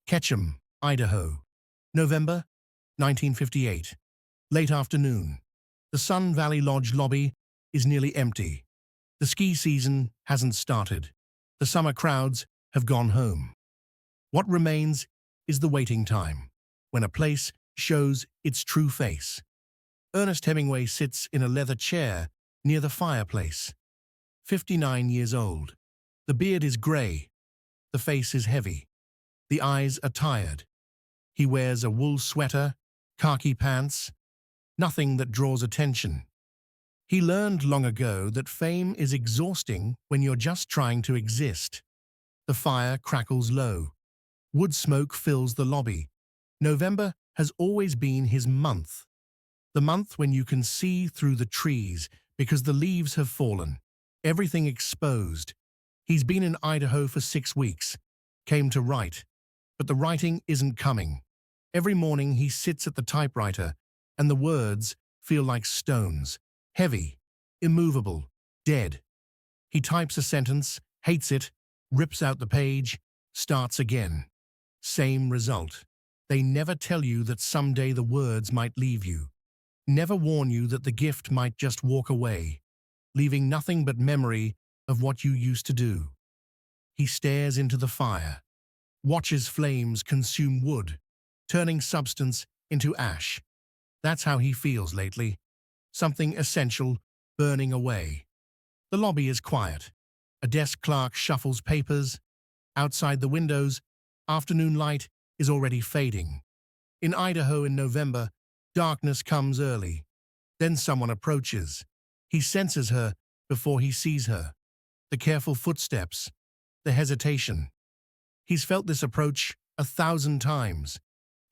Ketchum, Idaho. November 1958. Late afternoon. The Sun Valley Lodge lobby is nearly empty. The ski season hasn't started. The summer crowds have gone home. What remains is the waiting time, when a place shows its true face. Ernest Hemingway sits in a leather chair near the fireplace. 59 years old. The beard is grey. The face is heavy. The eyes are tired. He wears a wool sweater, khaki pants, nothing that draws attention. He learned long ago that fame is exhausting when you're just trying to exist. The fire crackles low. Wood smoke fills the lobby. November has always been his month. The month when you can see through the trees because the leaves have fallen, everything exposed. He's been in Idaho for 6 weeks, came to write, but the writing isn't coming. Every morning he sits at the typewriter, and the words feel like stones, heavy, immovable, dead. He types a sentence, hates it, rips out the page, starts again. Same result. They never tell you that someday the words might leave you. Never warn you that the gift might just walk away, leaving nothing but memory of what you used to do. He stares into the fire, watches flames consume wood, turning substance into ash. That's how he feels lately. Something essential burning away. The lobby is quiet. A desk clerk shuffles papers. Outside the windows, afternoon light is already fading. In Idaho in November, darkness comes early. Then someone approaches. He senses her before he sees her. The careful footsteps, the hesitation. He's felt this approach 1,000 times.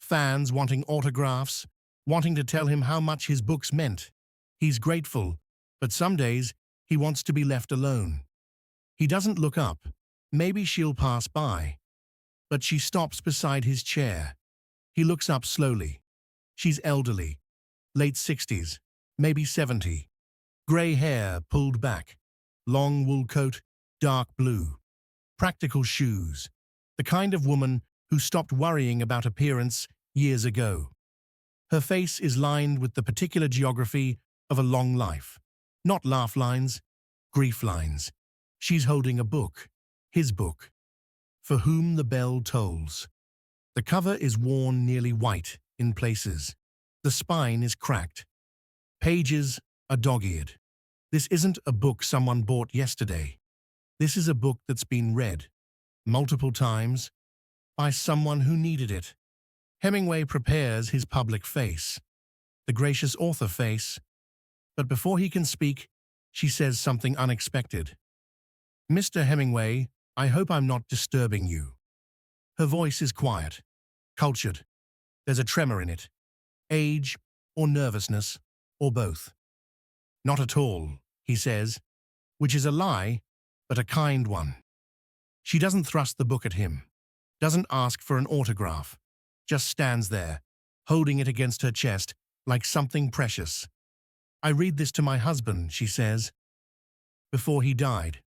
Fans wanting autographs, wanting to tell him how much his books meant. He's grateful, but some days he wants to be left alone. He doesn't look up. Maybe she'll pass by. But she stops beside his chair. He looks up slowly. She's elderly, late 60s, maybe 70. Grey hair pulled back, long wool coat, dark blue. Practical shoes. The kind of woman who stopped worrying about appearance years ago. Her face is lined with the particular geography of a long life. Not laugh lines, grief lines. She's holding a book, his book. For Whom the Bell Tolls. The cover is worn nearly white in places. The spine is cracked. Pages are dog-eared. This isn't a book someone bought yesterday. This is a book that's been read, multiple times, by someone who needed it. Hemingway prepares his public face, the gracious author face, but before he can speak, she says something unexpected. "Mr. Hemingway, I hope I'm not disturbing you." Her voice is quiet, cultured. There's a tremor in it. Age or nervousness, or both. "Not at all," he says, which is a lie, but a kind one. She doesn't thrust the book at him, doesn't ask for an autograph, just stands there, holding it against her chest like something precious. "I read this to my husband," she says, "before he died."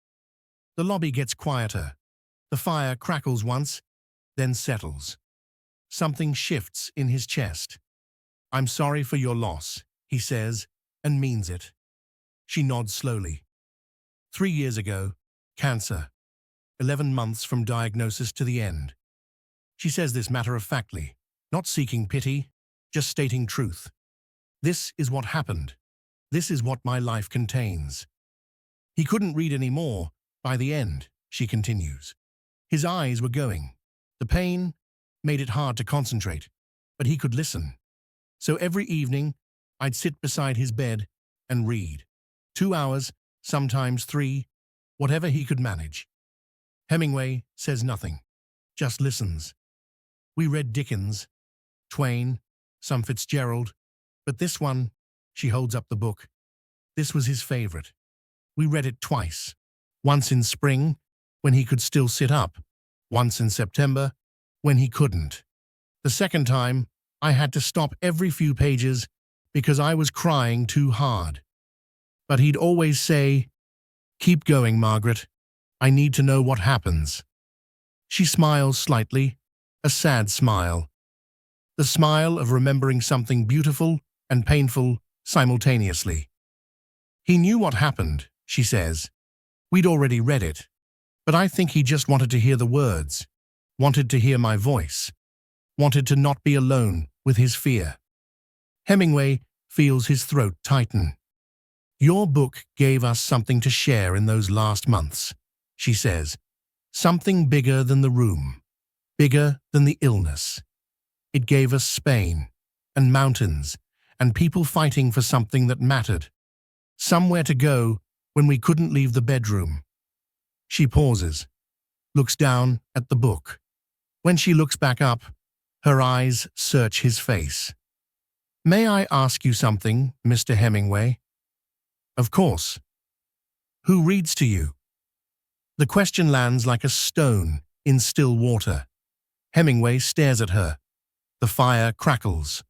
The lobby gets quieter. The fire crackles once, then settles. Something shifts in his chest. "I'm sorry for your loss," he says, and means it. She nods slowly. 3 years ago, cancer. 11 months from diagnosis to the end. She says this matter-of-factly, not seeking pity, just stating truth. "This is what happened. This is what my life contains." He couldn't read any more by the end, she continues. His eyes were going. The pain made it hard to concentrate, but he could listen. "So every evening, I'd sit beside his bed and read. 2 hours, sometimes 3, whatever he could manage." Hemingway says nothing, just listens. "We read Dickens, Twain, some Fitzgerald, but this one," she holds up the book, "this was his favorite. We read it twice. Once in spring, when he could still sit up. Once in September, when he couldn't. The second time, I had to stop every few pages because I was crying too hard. But he'd always say, 'Keep going, Margaret. I need to know what happens.'" She smiles slightly, a sad smile. The smile of remembering something beautiful and painful simultaneously. He knew what happened, she says. We'd already read it. But I think he just wanted to hear the words, wanted to hear my voice, wanted to not be alone with his fear. Hemingway feels his throat tighten. Your book gave us something to share in those last months, she says. Something bigger than the room, bigger than the illness. It gave us Spain, and mountains, and people fighting for something that mattered. Somewhere to go when we couldn't leave the bedroom. She pauses, looks down at the book. When she looks back up, her eyes search his face. May I ask you something, Mr. Hemingway? Of course. Who reads to you? The question lands like a stone in still water. Hemingway stares at her. The fire crackles.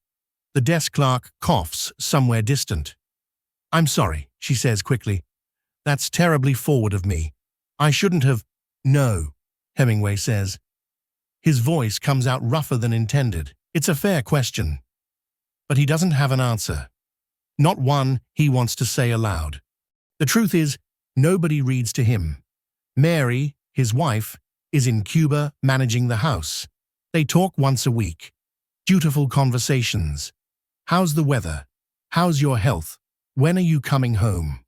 The desk clerk coughs somewhere distant. I'm sorry, she says quickly. That's terribly forward of me. I shouldn't have… No, Hemingway says. His voice comes out rougher than intended. It's a fair question. But he doesn't have an answer. Not one he wants to say aloud. The truth is, nobody reads to him. Mary, his wife, is in Cuba managing the house. They talk once a week. Dutiful conversations. How's the weather? How's your health? When are you coming home?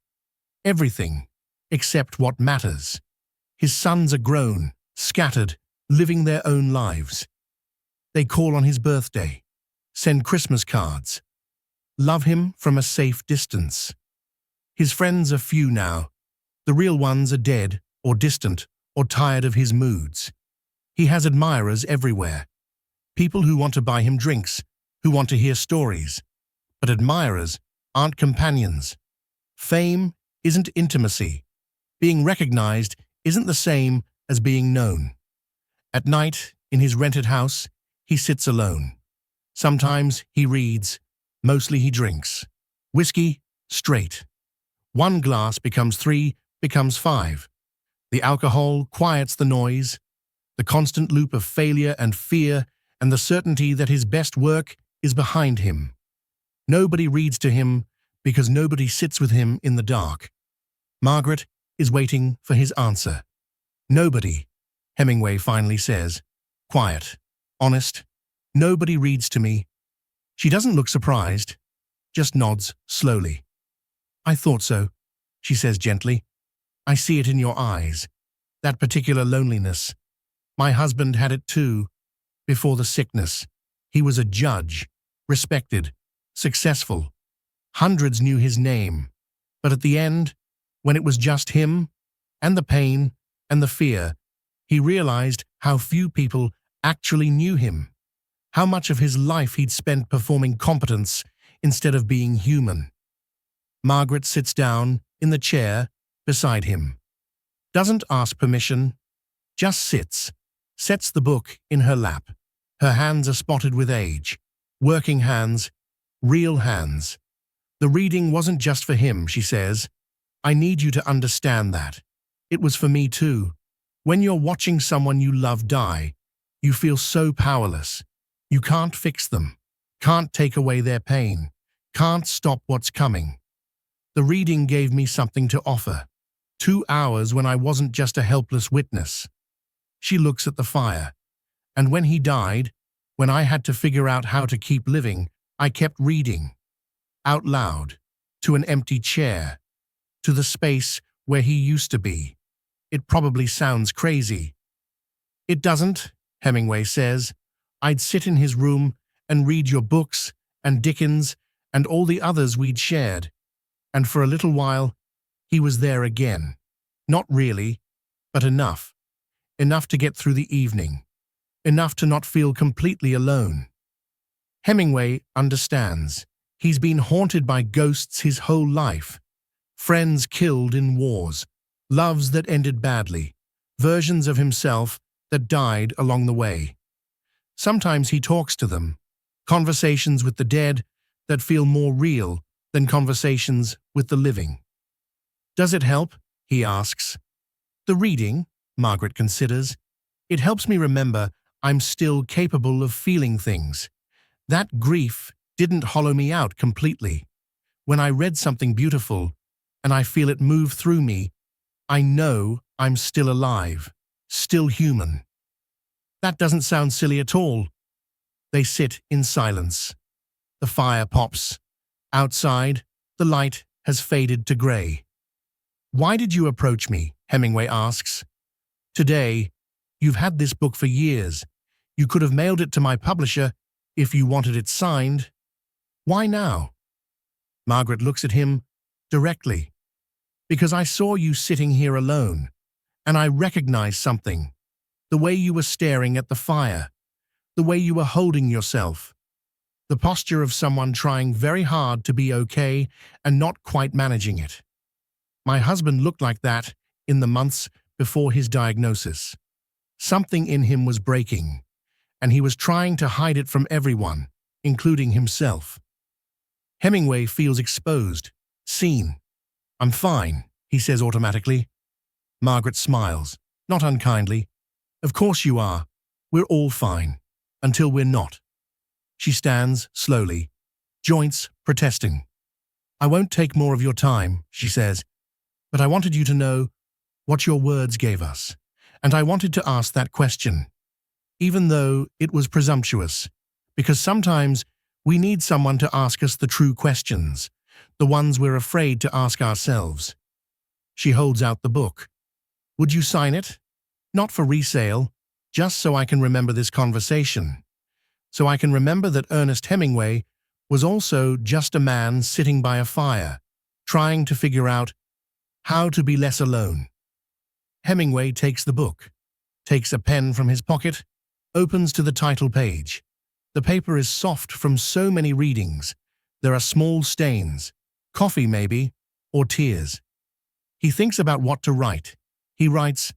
Everything, except what matters. His sons are grown, scattered, living their own lives. They call on his birthday, send Christmas cards, love him from a safe distance. His friends are few now. The real ones are dead or distant or tired of his moods. He has admirers everywhere. People who want to buy him drinks, who want to hear stories. But admirers aren't companions. Fame isn't intimacy. Being recognized isn't the same as being known. At night, in his rented house, he sits alone. Sometimes he reads, mostly he drinks. Whiskey, straight. 1 glass becomes 3, becomes 5. The alcohol quiets the noise, the constant loop of failure and fear, and the certainty that his best work is behind him. Nobody reads to him because nobody sits with him in the dark. Margaret is waiting for his answer. Nobody, Hemingway finally says. Quiet, honest. Nobody reads to me. She doesn't look surprised, just nods slowly. I thought so, she says gently. I see it in your eyes, that particular loneliness. My husband had it too, before the sickness. He was a judge, respected, successful. Hundreds knew his name, but at the end, when it was just him, and the pain, and the fear, he realized how few people actually knew him, how much of his life he'd spent performing competence instead of being human. Margaret sits down in the chair beside him. Doesn't ask permission, just sits, sets the book in her lap. Her hands are spotted with age. Working hands, real hands. The reading wasn't just for him, she says. I need you to understand that. It was for me too. When you're watching someone you love die, you feel so powerless. You can't fix them, can't take away their pain, can't stop what's coming. The reading gave me something to offer. 2 hours when I wasn't just a helpless witness. She looks at the fire. And when he died, when I had to figure out how to keep living, I kept reading. Out loud, to an empty chair, to the space where he used to be. It probably sounds crazy. It doesn't, Hemingway says. I'd sit in his room and read your books and Dickens and all the others we'd shared. And for a little while, he was there again. Not really, but enough. Enough to get through the evening. Enough to not feel completely alone. Hemingway understands. He's been haunted by ghosts his whole life. Friends killed in wars. Loves that ended badly. Versions of himself that died along the way. Sometimes he talks to them. Conversations with the dead that feel more real than conversations with the living. Does it help? He asks. The reading, Margaret considers. It helps me remember I'm still capable of feeling things. That grief didn't hollow me out completely. When I read something beautiful and I feel it move through me, I know I'm still alive, still human. That doesn't sound silly at all. They sit in silence. The fire pops. Outside, the light has faded to grey. "Why did you approach me?" Hemingway asks. "Today, you've had this book for years. You could have mailed it to my publisher if you wanted it signed. Why now?" Margaret looks at him directly. "Because I saw you sitting here alone, and I recognized something. The way you were staring at the fire, the way you were holding yourself, the posture of someone trying very hard to be okay and not quite managing it. My husband looked like that in the months before his diagnosis. Something in him was breaking, and he was trying to hide it from everyone, including himself." Hemingway feels exposed, seen. "I'm fine," he says automatically. Margaret smiles, not unkindly. "Of course you are. We're all fine, until we're not." She stands slowly, joints protesting. "I won't take more of your time," she says, "but I wanted you to know what your words gave us, and I wanted to ask that question, even though it was presumptuous, because sometimes we need someone to ask us the true questions, the ones we're afraid to ask ourselves." She holds out the book. "Would you sign it? Not for resale, just so I can remember this conversation. So I can remember that Ernest Hemingway was also just a man sitting by a fire, trying to figure out how to be less alone." Hemingway takes the book, takes a pen from his pocket, opens to the title page. The paper is soft from so many readings. There are small stains, coffee maybe, or tears. He thinks about what to write. He writes,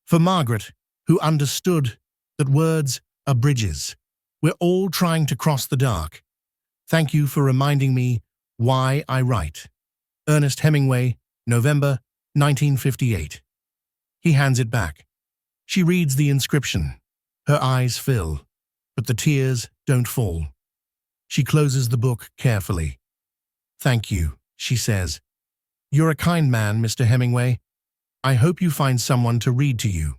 "For Margaret, who understood that words are bridges. We're all trying to cross the dark. Thank you for reminding me why I write. Ernest Hemingway, November 1958. He hands it back. She reads the inscription. Her eyes fill, but the tears don't fall. She closes the book carefully. "Thank you," she says. "You're a kind man, Mr. Hemingway. I hope you find someone to read to you.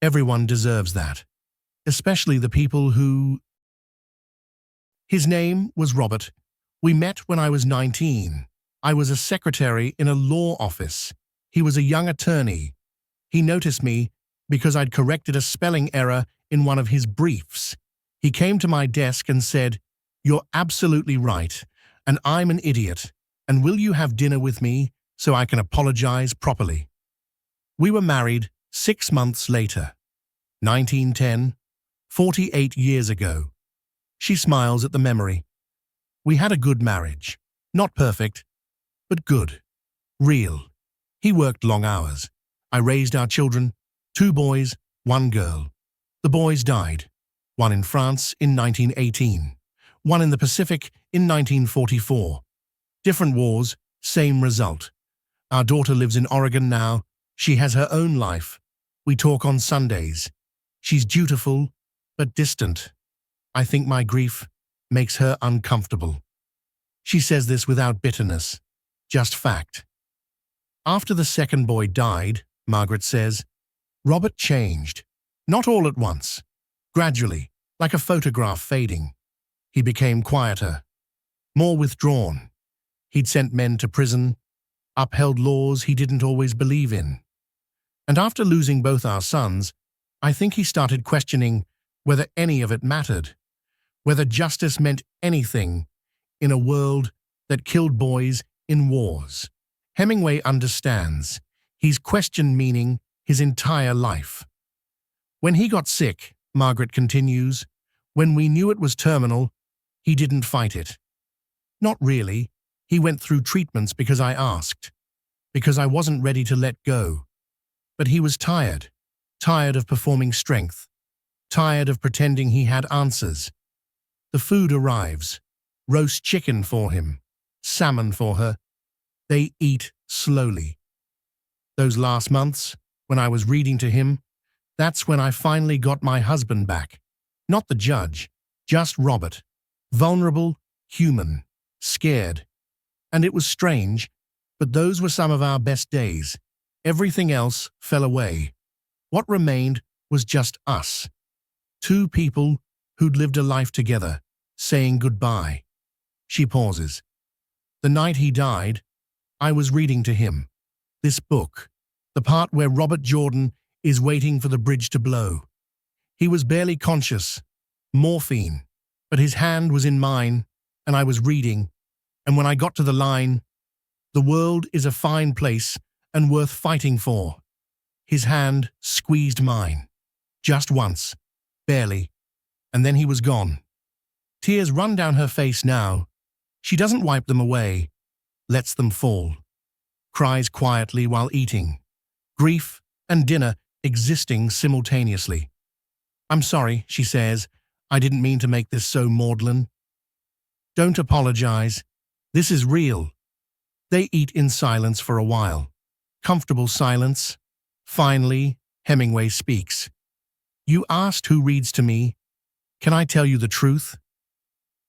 Everyone deserves that, especially the people who—" His name was Robert. We met when I was 19. I was a secretary in a law office. He was a young attorney. He noticed me because I'd corrected a spelling error in one of his briefs. He came to my desk and said, "You're absolutely right, and I'm an idiot, and will you have dinner with me so I can apologize properly?" We were married 6 months later. 1910, 48 years ago. She smiles at the memory. We had a good marriage. Not perfect, but good. Real. He worked long hours. I raised our children, 2 boys, 1 girl. The boys died. One in France in 1918. One in the Pacific in 1944. Different wars, same result. Our daughter lives in Oregon now. She has her own life. We talk on Sundays. She's dutiful, but distant. I think my grief makes her uncomfortable. She says this without bitterness, just fact. After the second boy died, Margaret says, Robert changed. Not all at once. Gradually, like a photograph fading. He became quieter, more withdrawn. He'd sent men to prison, upheld laws he didn't always believe in. And after losing both our sons, I think he started questioning whether any of it mattered, whether justice meant anything in a world that killed boys in wars. Hemingway understands. He's questioned meaning his entire life. When he got sick, Margaret continues, when we knew it was terminal, he didn't fight it. Not really. He went through treatments because I asked, because I wasn't ready to let go. But he was tired of performing strength, tired of pretending he had answers. The food arrives, roast chicken for him, salmon for her. They eat slowly. Those last months, when I was reading to him, That's when I finally got my husband back. Not the judge, just Robert. Vulnerable, human, scared. And it was strange, but those were some of our best days. Everything else fell away. What remained was just us. Two people who'd lived a life together, saying goodbye. She pauses. The night he died, I was reading to him this book, the part where Robert Jordan is waiting for the bridge to blow. He was barely conscious, morphine, but his hand was in mine, and I was reading, and when I got to the line, "The world is a fine place and worth fighting for," his hand squeezed mine. Just once, barely, and then he was gone. Tears run down her face now. She doesn't wipe them away, lets them fall. Cries quietly while eating. Grief and dinner existing simultaneously. "I'm sorry," she says. "I didn't mean to make this so maudlin." "Don't apologize. This is real." They eat in silence for a while. Comfortable silence. Finally, Hemingway speaks. "You asked who reads to me. Can I tell you the truth?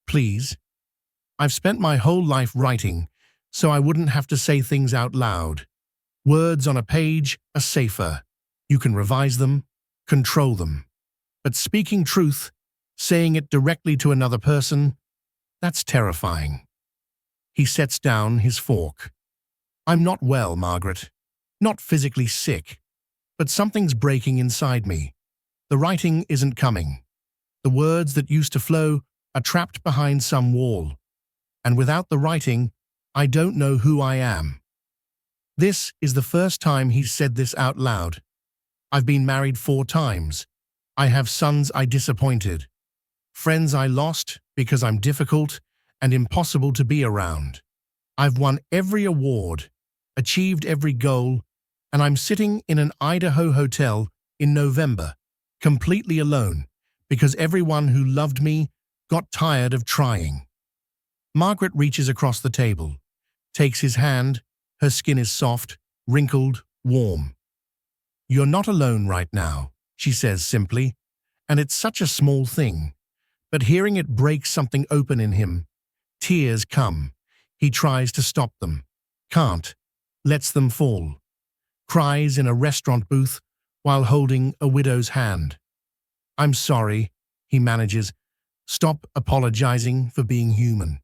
Please. I've spent my whole life writing, so I wouldn't have to say things out loud. Words on a page are safer. You can revise them, control them. But speaking truth, saying it directly to another person, that's terrifying." He sets down his fork. "I'm not well, Margaret. Not physically sick. But something's breaking inside me. The writing isn't coming. The words that used to flow are trapped behind some wall. And without the writing, I don't know who I am." This is the first time he's said this out loud. "I've been married 4 times. I have sons I disappointed. Friends I lost because I'm difficult and impossible to be around. I've won every award, achieved every goal, and I'm sitting in an Idaho hotel in November, completely alone, because everyone who loved me got tired of trying." Margaret reaches across the table, takes his hand. Her skin is soft, wrinkled, warm. "You're not alone right now," she says simply, and it's such a small thing. But hearing it breaks something open in him. Tears come. He tries to stop them. Can't. Lets them fall. Cries in a restaurant booth while holding a widow's hand. "I'm sorry," he manages. "Stop apologizing for being human."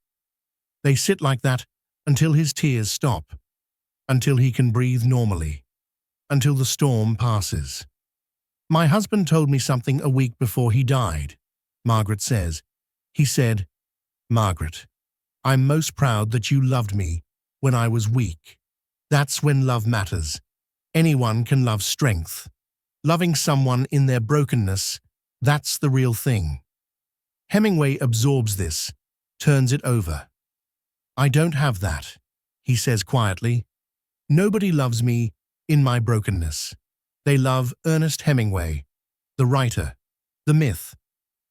They sit like that until his tears stop, until he can breathe normally, until the storm passes. "My husband told me something a week before he died," Margaret says. "He said, 'Margaret, I'm most proud that you loved me when I was weak.' That's when love matters. Anyone can love strength. Loving someone in their brokenness, that's the real thing." Hemingway absorbs this, turns it over. "I don't have that," he says quietly. "Nobody loves me in my brokenness. They love Ernest Hemingway, the writer, the myth.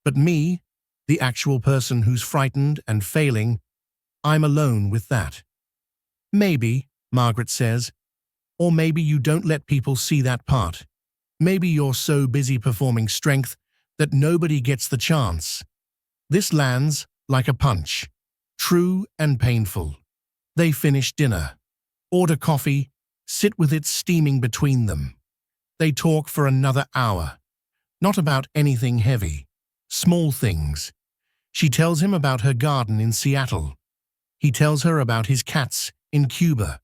But me, the actual person who's frightened and failing, I'm alone with that." "Maybe," Margaret says, "or maybe you don't let people see that part. Maybe you're so busy performing strength that nobody gets the chance." This lands like a punch, true and painful. They finish dinner, order coffee, sit with it steaming between them. They talk for another hour, not about anything heavy, small things. She tells him about her garden in Seattle. He tells her about his cats in Cuba.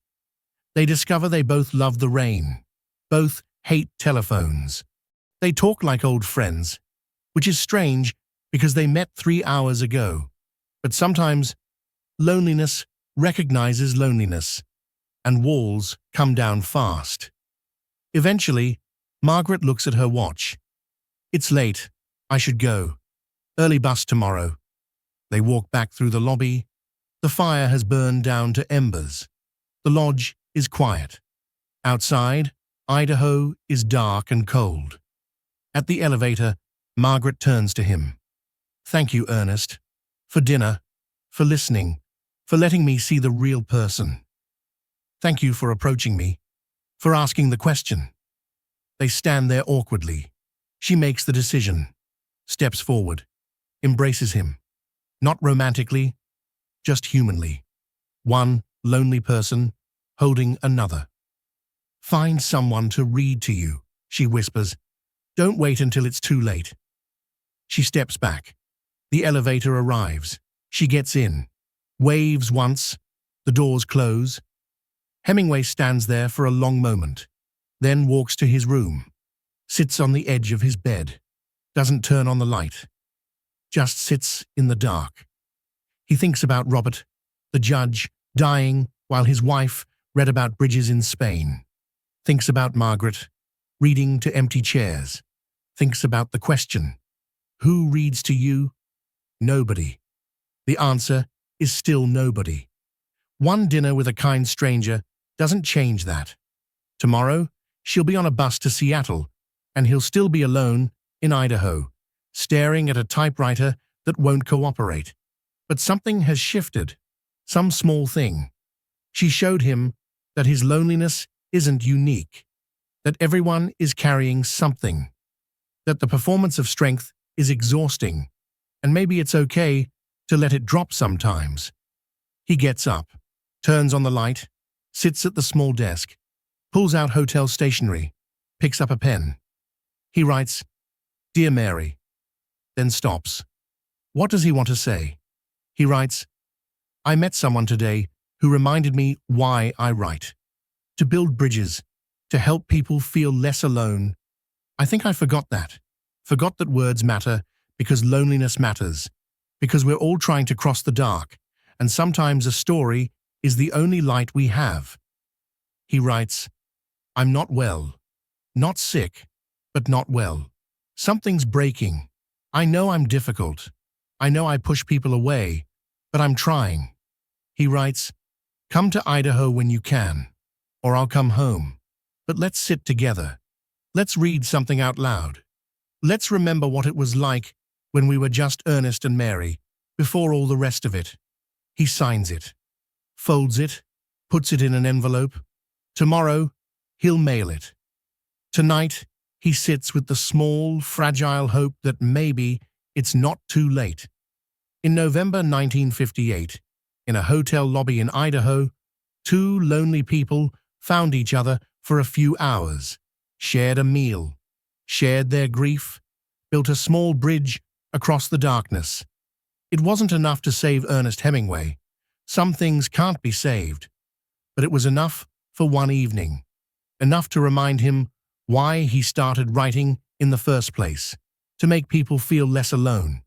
They discover they both love the rain, both hate telephones. They talk like old friends, which is strange because they met 3 hours ago. But sometimes loneliness recognizes loneliness, and walls come down fast. Eventually, Margaret looks at her watch. "It's late. I should go. Early bus tomorrow." They walk back through the lobby. The fire has burned down to embers. The lodge is quiet. Outside, Idaho is dark and cold. At the elevator, Margaret turns to him. "Thank you, Ernest, for dinner, for listening, for letting me see the real person. Thank you for approaching me, for asking the question." They stand there awkwardly, She makes the decision, steps forward, embraces him. Not romantically, just humanly. One lonely person holding another. Find someone to read to you, she whispers. Don't wait until it's too late. She steps back. The elevator arrives. She gets in. Waves once. The doors close. Hemingway stands there for a long moment, then walks to his room, sits on the edge of his bed, doesn't turn on the light, just sits in the dark. He thinks about Robert, the judge, dying while his wife read about bridges in Spain. Thinks about Margaret, reading to empty chairs. Thinks about the question, who reads to you? Nobody. The answer is still nobody. One dinner with a kind stranger doesn't change that. Tomorrow, she'll be on a bus to Seattle, and he'll still be alone in Idaho, staring at a typewriter that won't cooperate. But something has shifted, some small thing. She showed him that his loneliness isn't unique, that everyone is carrying something, that the performance of strength is exhausting, and maybe it's okay to let it drop sometimes. He gets up, turns on the light, sits at the small desk, pulls out hotel stationery, picks up a pen. He writes, "Dear Mary," then stops. What does he want to say? He writes, "I met someone today who reminded me why I write. To build bridges, to help people feel less alone. I think I forgot that. Forgot that words matter because loneliness matters, because we're all trying to cross the dark, and sometimes a story is the only light we have." He writes, "I'm not well. Not sick, but not well. Something's breaking. I know I'm difficult. I know I push people away, but I'm trying." He writes, "Come to Idaho when you can, or I'll come home. But let's sit together. Let's read something out loud. Let's remember what it was like when we were just Ernest and Mary, before all the rest of it." He signs it, folds it, puts it in an envelope. Tomorrow, he'll mail it. Tonight, he sits with the small, fragile hope that maybe it's not too late. In November 1958, in a hotel lobby in Idaho, two lonely people found each other for a few hours, shared a meal, shared their grief, built a small bridge across the darkness. It wasn't enough to save Ernest Hemingway. Some things can't be saved. But it was enough for one evening, enough to remind him why he started writing in the first place, to make people feel less alone.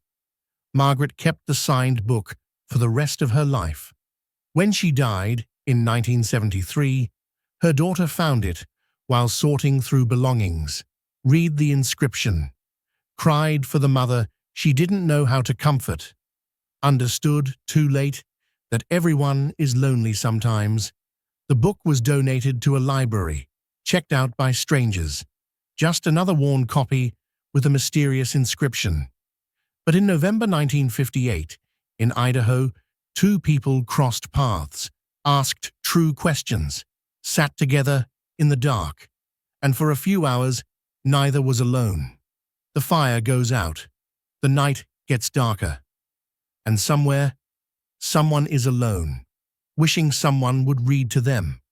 Margaret kept the signed book for the rest of her life. When she died in 1973, her daughter found it while sorting through belongings, read the inscription, cried for the mother she didn't know how to comfort, understood too late that everyone is lonely sometimes. The book was donated to a library, checked out by strangers, just another worn copy with a mysterious inscription. But in November 1958, in Idaho, two people crossed paths, asked true questions, sat together in the dark, and for a few hours, neither was alone. The fire goes out, the night gets darker, and somewhere, someone is alone, wishing someone would read to them.